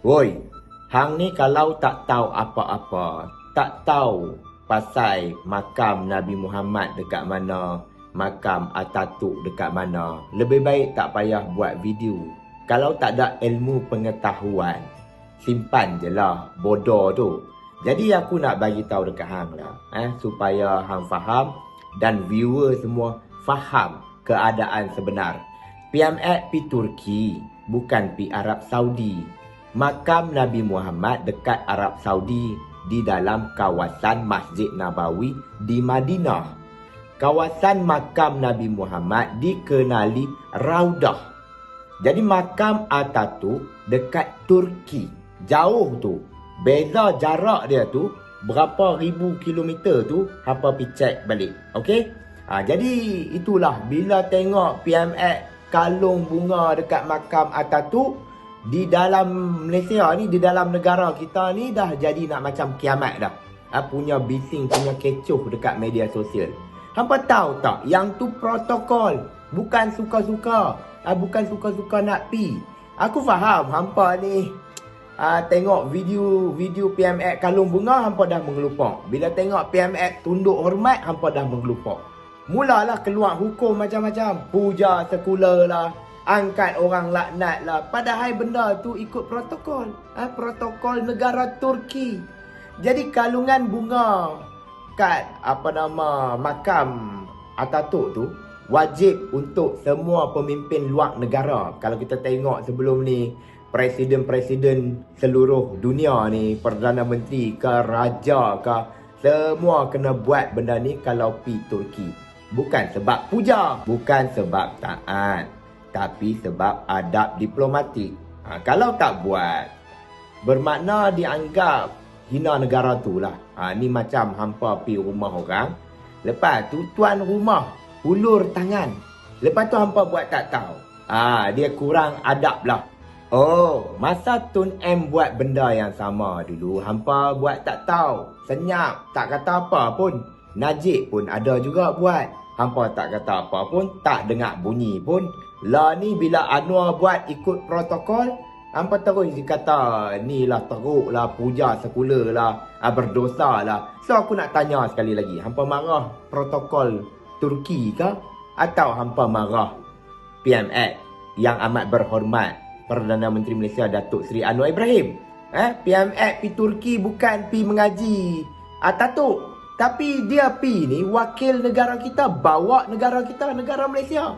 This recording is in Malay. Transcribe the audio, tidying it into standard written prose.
Woi, hang ni kalau tak tahu apa-apa, tak tahu pasal makam Nabi Muhammad dekat mana, makam Ataturk dekat mana, lebih baik tak payah buat video. Kalau tak ada ilmu pengetahuan, simpan je lah bodoh tu. Jadi aku nak bagi tahu dekat hang lah, supaya hang faham dan viewer semua faham keadaan sebenar. PMX pi Turki, bukan pi Arab Saudi. Makam Nabi Muhammad dekat Arab Saudi di dalam kawasan Masjid Nabawi di Madinah. Kawasan makam Nabi Muhammad dikenali Raudah. Jadi makam Ataturk dekat Turki. Jauh tu. Beza jarak dia tu berapa ribu kilometer tu, hampa pi check balik. Okey? Jadi itulah bila tengok PMX kalung bunga dekat makam Ataturk di dalam Malaysia ni, di dalam negara kita ni dah jadi nak macam kiamat dah. Punya bising, punya kecoh dekat media sosial. Hampa tahu tak, yang tu protokol, bukan suka-suka. Bukan suka-suka nak pi. Aku faham hampa ni tengok video PMX kalung bunga, hampa dah mengelupak. Bila tengok PMX tunduk hormat, hampa dah mengelupak. Mulalah keluar hukum macam-macam. Puja sekular lah, angkat orang laknat lah. Padahal benda tu ikut protokol. Protokol negara Turki. Jadi kalungan bunga kat makam Ataturk tu wajib untuk semua pemimpin luar negara. Kalau kita tengok sebelum ni, presiden-presiden seluruh dunia ni, Perdana Menteri ke, Raja ke, semua kena buat benda ni kalau pi Turki. Bukan sebab puja, bukan sebab taat, tapi sebab adab diplomatik. Kalau tak buat, bermakna dianggap hina negara tu lah. Ni macam hampa pi rumah orang, lepas tu tuan rumah hulur tangan, lepas tu hampa buat tak tahu. Dia kurang adab lah. Oh, masa Tun M buat benda yang sama dulu, hampa buat tak tahu, senyap, tak kata apa pun. Najib pun ada juga buat, hampa tak kata apa pun, tak dengar bunyi pun. Lah ni bila Anwar buat ikut protokol, hampa terus kata ni lah teruk lah, puja sekular lah, berdosa lah. So aku nak tanya sekali lagi, hampa marah protokol Turki ke, atau hampa marah PMX yang amat berhormat Perdana Menteri Malaysia Datuk Seri Anwar Ibrahim? PMX pi Turki bukan pi mengaji Ataturk, tapi dia pi ni wakil negara kita, bawa negara kita, negara Malaysia.